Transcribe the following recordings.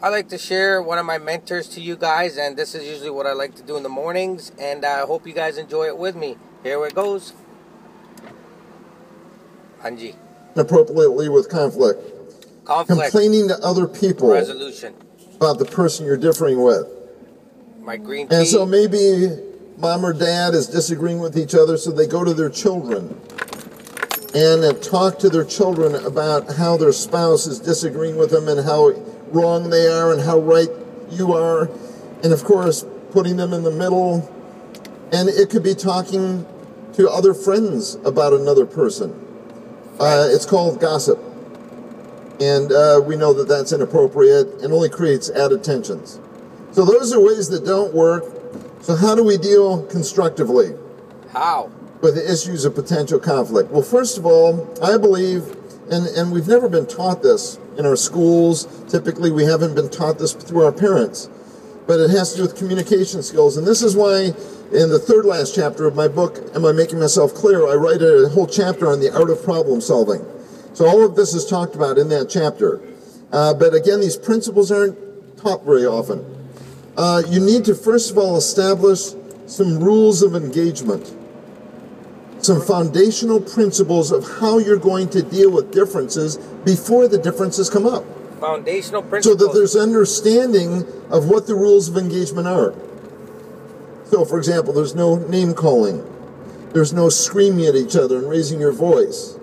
I like to share one of my mentors to you guys, and this is usually what I like to do in the mornings, and I hope you guys enjoy it with me. Here it goes. Haanji. Appropriately with conflict. Complaining to other people. Resolution. About the person you're differing with. My green tea. And so maybe mom or dad is disagreeing with each other, so they go to their children and talk to their children about how their spouse is disagreeing with them and how wrong they are and how right you are. And of course, putting them in the middle. And it could be talking to other friends about another person. It's called gossip. And we know that that's inappropriate and only creates added tensions. So those are ways that don't work. So how do we deal constructively? How? With the issues of potential conflict? Well, first of all, I believe, and we've never been taught this in our schools. Typically, we haven't been taught this through our parents. But it has to do with communication skills. And this is why in the third last chapter of my book, Am I Making Myself Clear?, I write a whole chapter on the art of problem solving. So all of this is talked about in that chapter. But again, these principles aren't taught very often. You need to, first of all, establish some rules of engagement. Some foundational principles of how you're going to deal with differences before the differences come up. Foundational principles. So that there's understanding of what the rules of engagement are. So, for example, there's no name calling. There's no screaming at each other and raising your voice.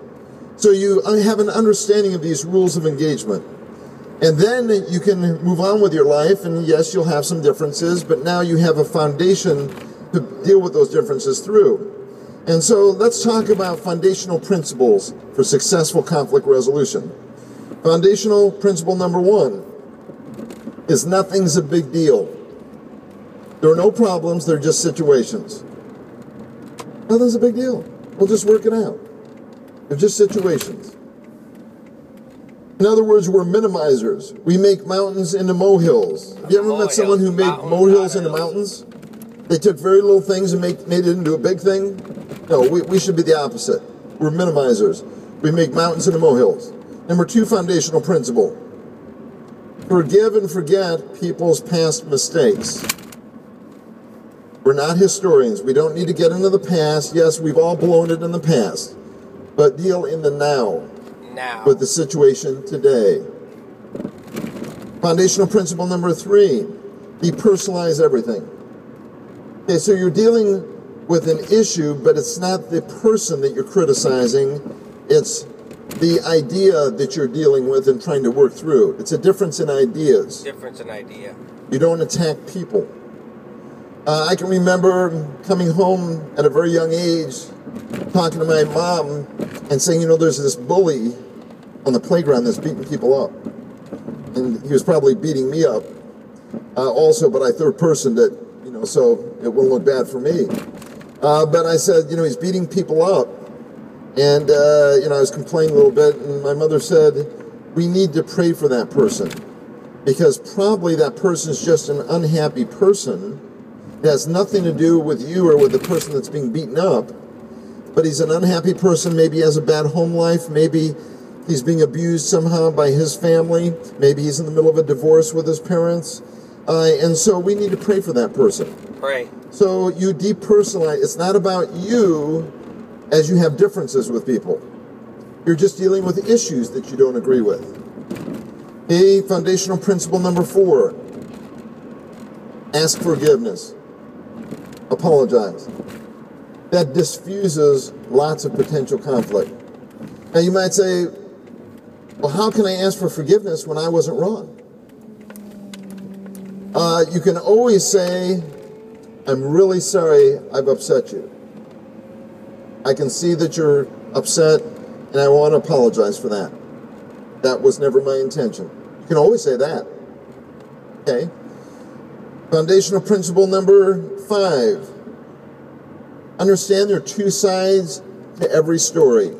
So you have an understanding of these rules of engagement. And then you can move on with your life, and yes, you'll have some differences, but now you have a foundation to deal with those differences through. And so let's talk about foundational principles for successful conflict resolution. Foundational principle number 1 is nothing's a big deal. There are no problems, they're just situations. Nothing's a big deal. We'll just work it out. They're just situations. In other words, we're minimizers. We make mountains into molehills. Have you ever met someone who made molehills into mountains? They took very little things and made it into a big thing? No, we should be the opposite. We're minimizers. We make mountains into molehills. Number 2 foundational principle. Forgive and forget people's past mistakes. We're not historians. We don't need to get into the past. Yes, we've all blown it in the past. But deal in the now. With the situation today. Foundational principle number 3. Depersonalize everything. Okay, so you're dealing with an issue, but it's not the person that you're criticizing. It's the idea that you're dealing with and trying to work through. It's a difference in ideas. Difference in idea. You don't attack people. I can remember coming home at a very young age, talking to my mom and saying, you know, there's this bully on the playground that's beating people up. And he was probably beating me up also, but I third personed it, you know, so it wouldn't look bad for me. But I said, you know, he's beating people up. And, you know, I was complaining a little bit, and my mother said, we need to pray for that person. Because probably that person is just an unhappy person. It has nothing to do with you or with the person that's being beaten up. But he's an unhappy person. Maybe he has a bad home life. Maybe he's being abused somehow by his family. Maybe he's in the middle of a divorce with his parents. And so we need to pray for that person. Pray. So you depersonalize. It's not about you as you have differences with people. You're just dealing with issues that you don't agree with. Okay, foundational principle number 4. Ask forgiveness. Apologize. That diffuses lots of potential conflict. Now you might say, well, how can I ask for forgiveness when I wasn't wrong? You can always say, I'm really sorry I've upset you. I can see that you're upset, and I want to apologize for that. That was never my intention. You can always say that. Okay? Foundational principle number 5. Understand there are 2 sides to every story.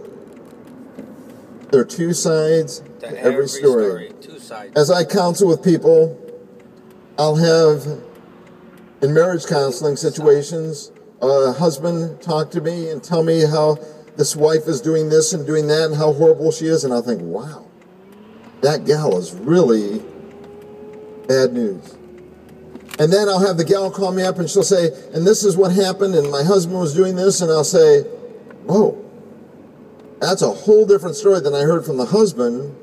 There are 2 sides to every story. 2 sides. As I counsel with people, I'll have, in marriage counseling situations, a husband talk to me and tell me how this wife is doing this and doing that and how horrible she is, and I'll think, wow, that gal is really Bad news. And then I'll have the gal call me up and she'll say, and this is what happened, and my husband was doing this, and I'll say, whoa, that's a whole different story than I heard from the husband.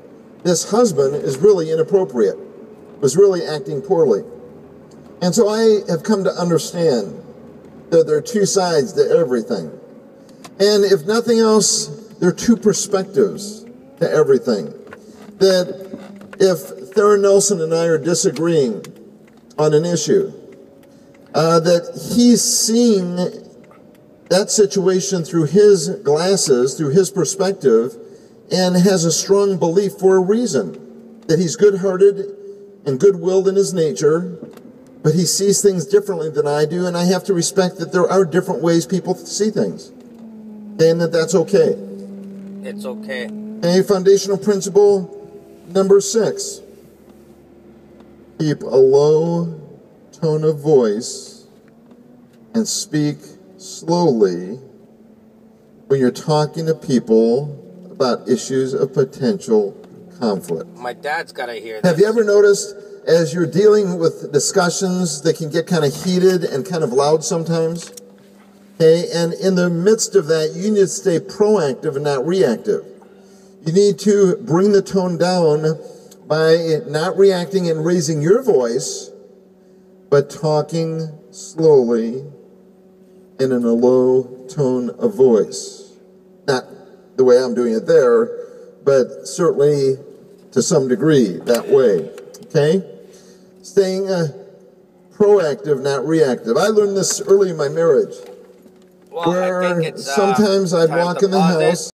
This husband is really inappropriate, was really acting poorly. And so I have come to understand that there are two sides to everything. And if nothing else, there are two perspectives to everything. That if Theron Nelson and I are disagreeing on an issue, that he's seeing that situation through his glasses, through his perspective, and has a strong belief for a reason. That he's good-hearted and good-willed in his nature, but he sees things differently than I do, and I have to respect that there are different ways people see things. Okay, and that's okay. It's okay. Okay, foundational principle number 6. Keep a low tone of voice and speak slowly when you're talking to people about issues of potential conflict. My dad's got to hear this. Have you ever noticed as you're dealing with discussions, they can get kind of heated and kind of loud sometimes? Okay, and in the midst of that, you need to stay proactive and not reactive. You need to bring the tone down by not reacting and raising your voice, but talking slowly and in a low tone of voice. Not the way I'm doing it there, but certainly to some degree that way. Okay? Staying proactive, not reactive. I learned this early in my marriage, Well, where I think it's, sometimes I'd time walk to in the pause it. house